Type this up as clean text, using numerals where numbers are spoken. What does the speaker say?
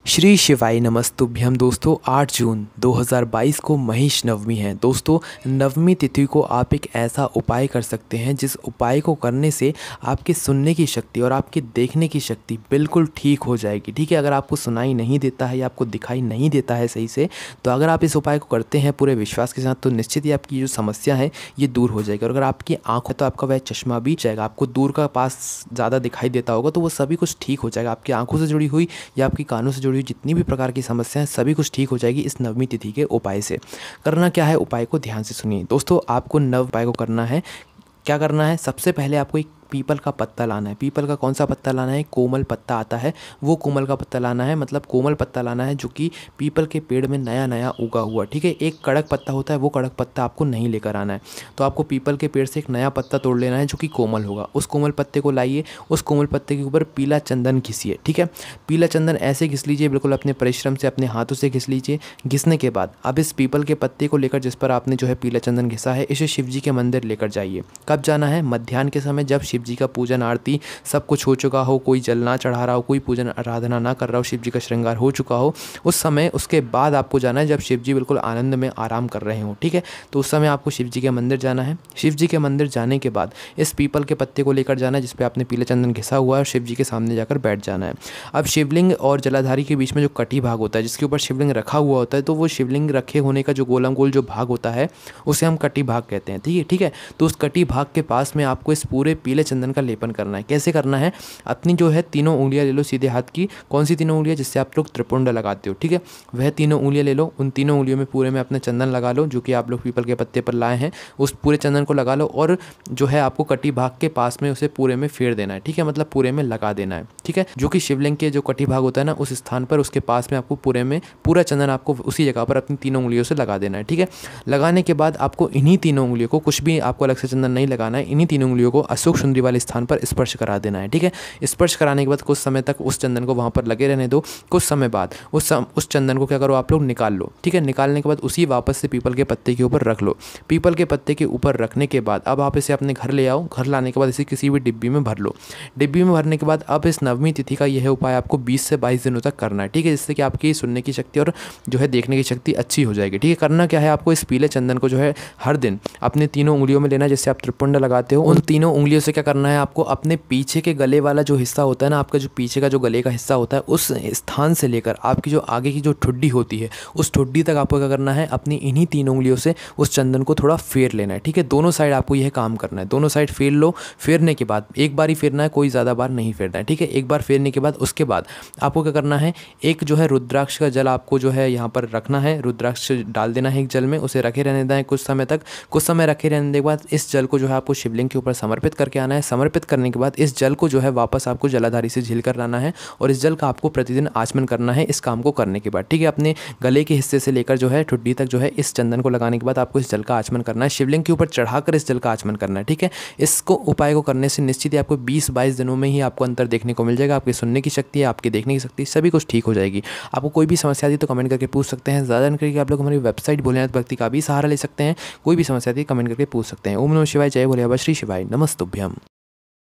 श्री शिवाय नमस्तुभ्यम। दोस्तों 8 जून 2022 को महिष नवमी है। दोस्तों नवमी तिथि को आप एक ऐसा उपाय कर सकते हैं जिस उपाय को करने से आपकी सुनने की शक्ति और आपकी देखने की शक्ति बिल्कुल ठीक हो जाएगी। ठीक है, अगर आपको सुनाई नहीं देता है या आपको दिखाई नहीं देता है सही से, तो अगर आप इस उपाय को करते हैं पूरे विश्वास के साथ तो निश्चित ही आपकी जो समस्या है ये दूर हो जाएगी। और अगर आपकी आँख है तो आपका वह चश्मा भी जाएगा, आपको दूर का पास ज़्यादा दिखाई देता होगा तो वो सभी कुछ ठीक हो जाएगा। आपकी आँखों से जुड़ी हुई या आपकी कानों से जुड़ी हुई जितनी भी प्रकार की समस्याएं सभी कुछ ठीक हो जाएगी इस नवमी तिथि के उपाय से। करना क्या है, उपाय को ध्यान से सुनिए। दोस्तों आपको नव उपाय को करना है। क्या करना है, सबसे पहले आपको एक पीपल का पत्ता लाना है। पीपल का कौन सा पत्ता लाना है, कोमल पत्ता आता है वो कोमल का पत्ता लाना है, मतलब कोमल पत्ता लाना है जो कि पीपल के पेड़ में नया नया उगा हुआ। ठीक है, एक कड़क पत्ता होता है वो कड़क पत्ता आपको नहीं लेकर आना है। तो आपको पीपल के पेड़ से एक नया पत्ता तोड़ लेना है जो कि कोमल होगा। उस कोमल पत्ते को लाइए, उस कोमल पत्ते के ऊपर पीला चंदन घिसिए। ठीक है, पीला चंदन ऐसे घिस लीजिए, बिल्कुल अपने परिश्रम से अपने हाथों से घिस लीजिए। घिसने के बाद अब इस पीपल के पत्ते को लेकर जिस पर आपने जो है पीला चंदन घिसा है, इसे शिव जी के मंदिर लेकर जाइए। कब जाना है, मध्याह्न के समय, जब शिव जी का पूजन आरती सब कुछ हो चुका हो, कोई जल ना चढ़ा रहा हो, कोई पूजन आराधना ना कर रहा हो, शिव जी का श्रृंगार हो चुका हो, उस समय उसके बाद आपको जाना है जब शिव जी बिल्कुल आनंद में आराम कर रहे हो। ठीक है, तो उस समय आपको शिव जी के मंदिर जाना है। शिव जी के मंदिर जाने के बाद इस पीपल के पत्ते को लेकर जाना है जिसपे आपने पीला चंदन घिसा हुआ है और शिव जी के सामने जाकर बैठ जाना है। अब शिवलिंग और जलाधारी के बीच में जो कटी भाग होता है जिसके ऊपर शिवलिंग रखा हुआ होता है, तो वो शिवलिंग रखे होने का जो गोलम गोल जो भाग होता है उसे हम कटी भाग कहते हैं। ठीक है, तो उस कटी भाग के पास में आपको इस पूरे पीले चंदन का लेपन करना है। कैसे करना है, अपनी जो है तीनों उंगलियां ले लो सीधे हाथ की। कौन सी तीनों उंगलियां, जिससे आप लोग त्रिपुंड लगाते हो। ठीक है, वह तीनों उंगलियां ले लो, उन तीनों उंगलियों में पूरे में अपने चंदन लगा लो जो कि आप लोग पीपल के पत्ते पर लाए हैं। उस पूरे चंदन को लगा लो और जो है आपको कटी भाग के पास में उसे पूरे में फेर देना है। ठीक है, मतलब पूरे में लगा देना है। ठीक है, जो कि शिवलिंग के जो कटी भाग होता है ना उस स्थान पर उसके पास में आपको पूरे में पूरा चंदन आपको उसी जगह पर अपनी तीनों उंगलियों से लगा देना है। ठीक है, लगाने के बाद आपको इन्हीं तीनों उंगलियों को, कुछ भी आपको अलग से चंदन नहीं लगाना है, इन्हीं तीनों उंगलियों को अशोक सुंदरी वाले स्थान पर स्पर्श करा देना है। ठीक है, स्पर्श कराने के बाद कुछ समय तक उस चंदन को वहाँ पर लगे रहने दो। कुछ समय बाद उस चंदन को क्या करो, आप लोग निकाल लो। ठीक है, निकालने के बाद उसी वापस से पीपल के पत्ते के ऊपर रख लो। पीपल के पत्ते के ऊपर रखने के बाद अब आप इसे अपने घर ले आओ। घर लाने के बाद इसे किसी भी डिब्बी में भर लो। डिब्बी में भरने के बाद अब इस नवमी तिथि का यह उपाय आपको 20 से 22 दिनों तक करना है। ठीक है, जिससे कि आपकी सुनने की शक्ति और जो है देखने की शक्ति अच्छी हो जाएगी। ठीक है, करना क्या है, आपको इस पीले चंदन को जो है हर दिन अपने तीनों उंगलियों में लेना है, जिससे आप त्रिपुंड लगाते हो। उन तीनों उंगलियों से क्या करना है, आपको अपने पीछे के गले वाला जो हिस्सा होता है ना, आपका जो पीछे का जो गले का हिस्सा होता है, उस स्थान से लेकर आपकी जो आगे की जो ठुड्डी होती है उस ठुड्डी तक आपको क्या करना है, अपनी इन्हीं तीनों उंगलियों से उस चंदन को थोड़ा फेर लेना है। ठीक है, दोनों साइड आपको यह काम करना है। दोनों साइड फेर लो। फेरने के बाद एक बार ही फेरना है, कोई ज़्यादा बार नहीं फेरना है। ठीक है, एक बार फेरने के बाद उसके बाद आपको क्या करना है, एक जो है रुद्राक्ष का जल आपको जो है यहाँ पर रखना है। रुद्राक्ष डाल देना है एक जल में, उसे रखे रहने देना है कुछ समय तक। कुछ समय रखे रहने के बाद इस जल को जो है आपको शिवलिंग के ऊपर समर्पित करके आना है। समर्पित करने के बाद इस जल को जो है वापस आपको जलाधारी से झील कर लाना है और इस जल का आपको प्रतिदिन आचमन करना है इस काम को करने के बाद। ठीक है, अपने गले के हिस्से से लेकर जो है ठुड्डी तक जो है इस चंदन को लगाने के बाद आपको इस जल का आचमन करना है। शिवलिंग के ऊपर चढ़ाकर इस जल का आचमन करना है। ठीक है, इसको उपाय को करने से निश्चित ही आपको 20-22 दिनों में ही आपको अंतर देखने को मिल जाएगा। आपकी सुनने की शक्ति है, आपकी देखने की शक्ति सभी कुछ ठीक हो जाएगी। आपको कोई भी समस्या आती तो कमेंट करके पूछ सकते हैं। ज़्यादा जानकारी के आप लोग हमारी वेबसाइट भोलेनाथ भक्ति का भी सहारा ले सकते हैं। कोई भी समस्या आती कमेंट करके पूछ सकते हैं। ओम नमः शिवाय, जय भोले बाबा, श्री शिवाय नमस्तुभ्यम।